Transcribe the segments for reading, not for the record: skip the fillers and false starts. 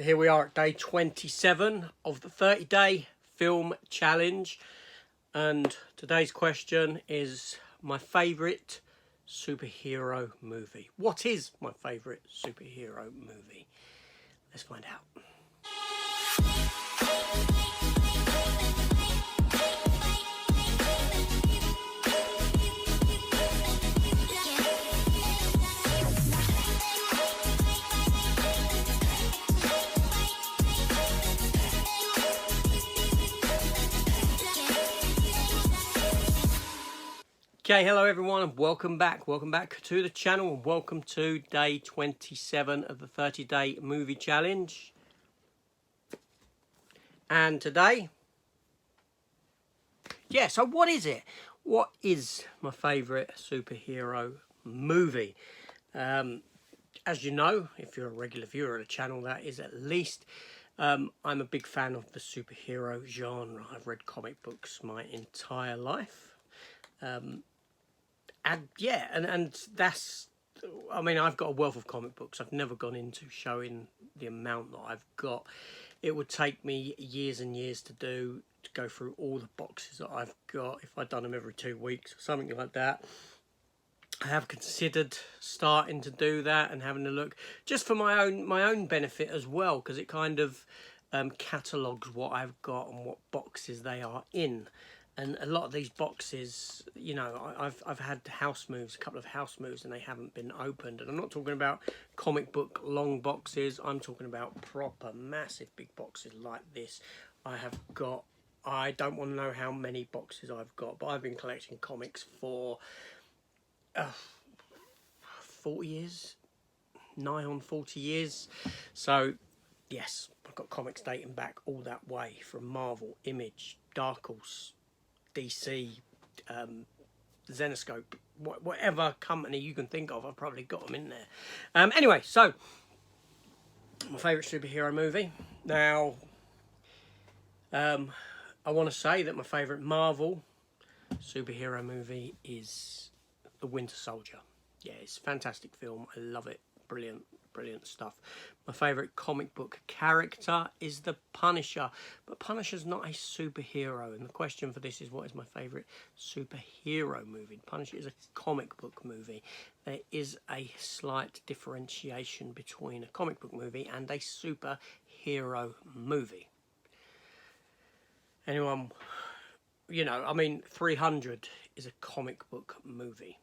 So here we are at day 27 of the 30-day film challenge, and today's question is my favourite superhero movie. What is my favourite superhero movie? Let's find out. Okay, hello everyone and welcome back to the channel, and welcome to day 27 of the 30-day movie challenge. And today, so what is it? What is my favourite superhero movie? As you know, if you're a regular viewer of the channel, that is at least. I'm a big fan of the superhero genre. I've read comic books my entire life. And that's, I mean, I've got a wealth of comic books. I've never gone into showing the amount that I've got. It would take me years and years to go through all the boxes that I've got if I'd done them every 2 weeks or something like that. I have considered starting to do that and having a look just for my own benefit as well, because it kind of catalogues what I've got and what boxes they are in. And a lot of these boxes, you know, I've had house moves, a couple of house moves, and they haven't been opened. And I'm not talking about comic book long boxes. I'm talking about proper massive big boxes like this. I don't want to know how many boxes I've got, but I've been collecting comics for 40 years, nigh on 40 years. So, yes, I've got comics dating back all that way from Marvel, Image, Dark Horse, DC, Zenescope, whatever company you can think of, I've probably got them in there. Anyway, so my favourite superhero movie. Now, I want to say that my favourite Marvel superhero movie is The Winter Soldier. Yeah, it's a fantastic film. I love it. Brilliant stuff. My favourite comic book character is the Punisher, but Punisher's not a superhero, and the question for this is, what is my favourite superhero movie? Punisher is a comic book movie. There is a slight differentiation between a comic book movie and a superhero movie. Anyone, you know, I mean, 300 is a comic book movie.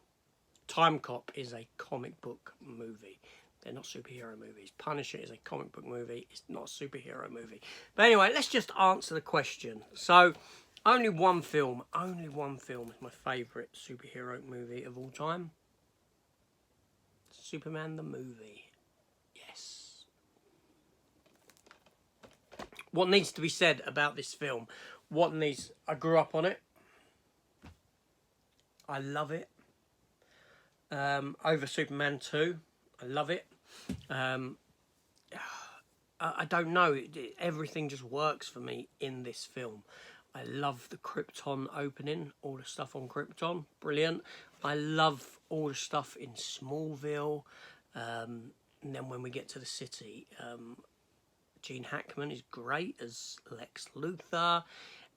Time Cop is a comic book movie. They're not superhero movies. Punisher is a comic book movie. It's not a superhero movie. But anyway, let's just answer the question. So, only one film is my favourite superhero movie of all time. Superman the movie. Yes. What needs to be said about this film? I grew up on it. I love it. Over Superman 2. I love it. I don't know. Everything just works for me in this film. I love the Krypton opening. All the stuff on Krypton. Brilliant. I love all the stuff in Smallville. And then when we get to the city, Gene Hackman is great as Lex Luthor.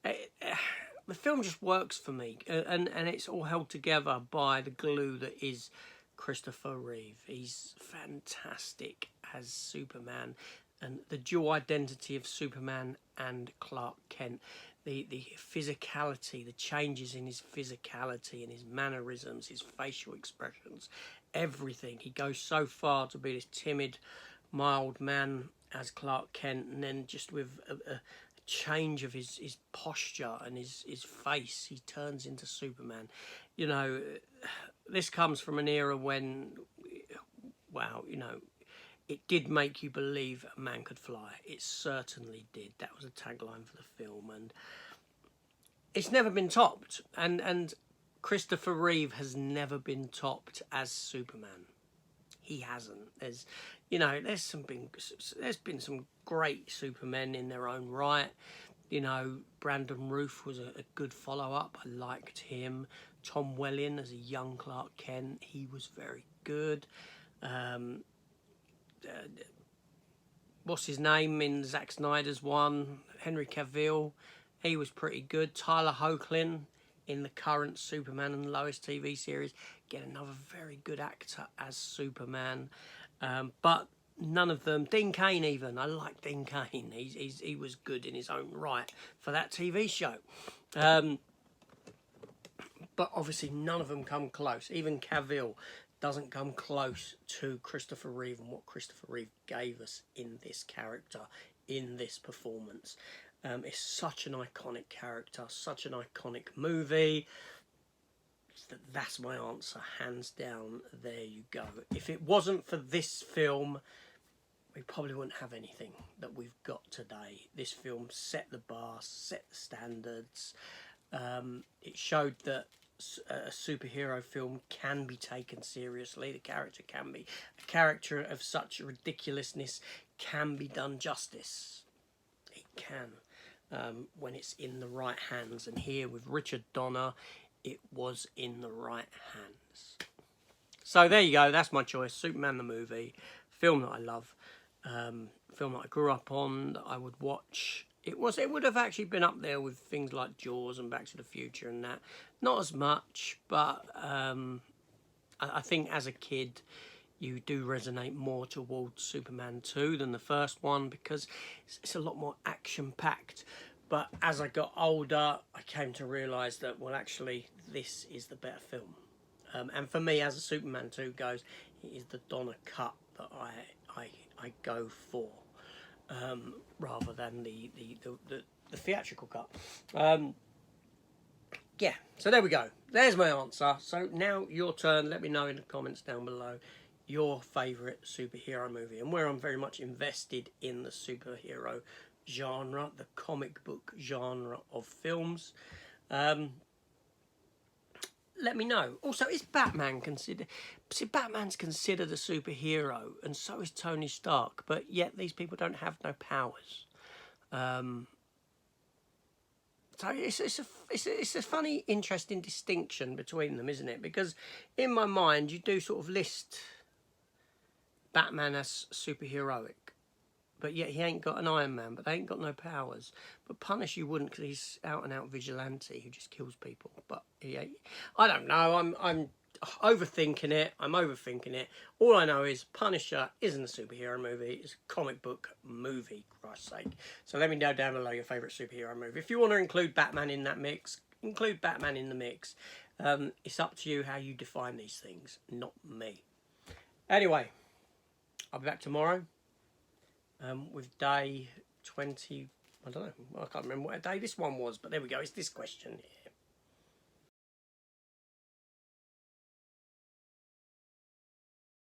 The film just works for me, and it's all held together by the glue that is Christopher Reeve. He's fantastic as Superman, and the dual identity of Superman and Clark Kent, the physicality, the changes in his physicality and his mannerisms, his facial expressions, everything. He goes so far to be this timid, mild man as Clark Kent, and then just with a change of his posture and his face, he turns into Superman. You know, this comes from an era when, wow, you know, it did make you believe a man could fly. It certainly did. That was a tagline for the film, and it's never been topped. And Christopher Reeve has never been topped as Superman. He hasn't. There's been some great Supermen in their own right. You know, Brandon Routh was a good follow-up. I liked him. Tom Welling as a young Clark Kent, he was very good. what's his name in Zack Snyder's one? Henry Cavill. He was pretty good. Tyler Hoechlin in the current Superman and Lois TV series. Get another very good actor as Superman. But none of them. Dean Cain even. I like Dean Cain. He was good in his own right for that TV show. But obviously none of them come close. Even Cavill doesn't come close to Christopher Reeve and what Christopher Reeve gave us in this character, in this performance. It's such an iconic character, such an iconic movie. That's my answer, hands down. There you go. If it wasn't for this film, we probably wouldn't have anything that we've got today. This film set the bar, set the standards. It showed that a superhero film can be taken seriously. The character can be. A character of such ridiculousness can be done justice. It can, when it's in the right hands. And here with Richard Donner, it was in the right hands. So there you go. That's my choice. Superman the movie. Film that I love. Film that I grew up on, that I would watch. It would have actually been up there with things like Jaws and Back to the Future and that. Not as much, but I think as a kid you do resonate more towards Superman 2 than the first one because it's a lot more action-packed. But as I got older, I came to realise that, well, actually, this is the better film. And for me, as a Superman 2 goes, it is the Donner cut that I go for. Rather than the theatrical cut. Yeah, so there we go. There's my answer. So now your turn. Let me know in the comments down below your favourite superhero movie and where I'm very much invested in the superhero genre, the comic book genre of films. Let me know. Also, is Batman considered... See, Batman's considered a superhero, and so is Tony Stark, but yet these people don't have no powers. So it's a funny, interesting distinction between them, isn't it? Because in my mind, you do sort of list Batman as superheroic, but yet he ain't got an Iron Man, but they ain't got no powers. But Punisher you wouldn't, because he's out and out vigilante who just kills people. But he ain't. I don't know. I'm overthinking it. All I know is Punisher isn't a superhero movie. It's a comic book movie, for Christ's sake. So let me know down below your favourite superhero movie. If you want to include Batman in that mix, include Batman in the mix. It's up to you how you define these things, not me. Anyway, I'll be back tomorrow. With day 20, I don't know, I can't remember what day this one was, but there we go, it's this question here.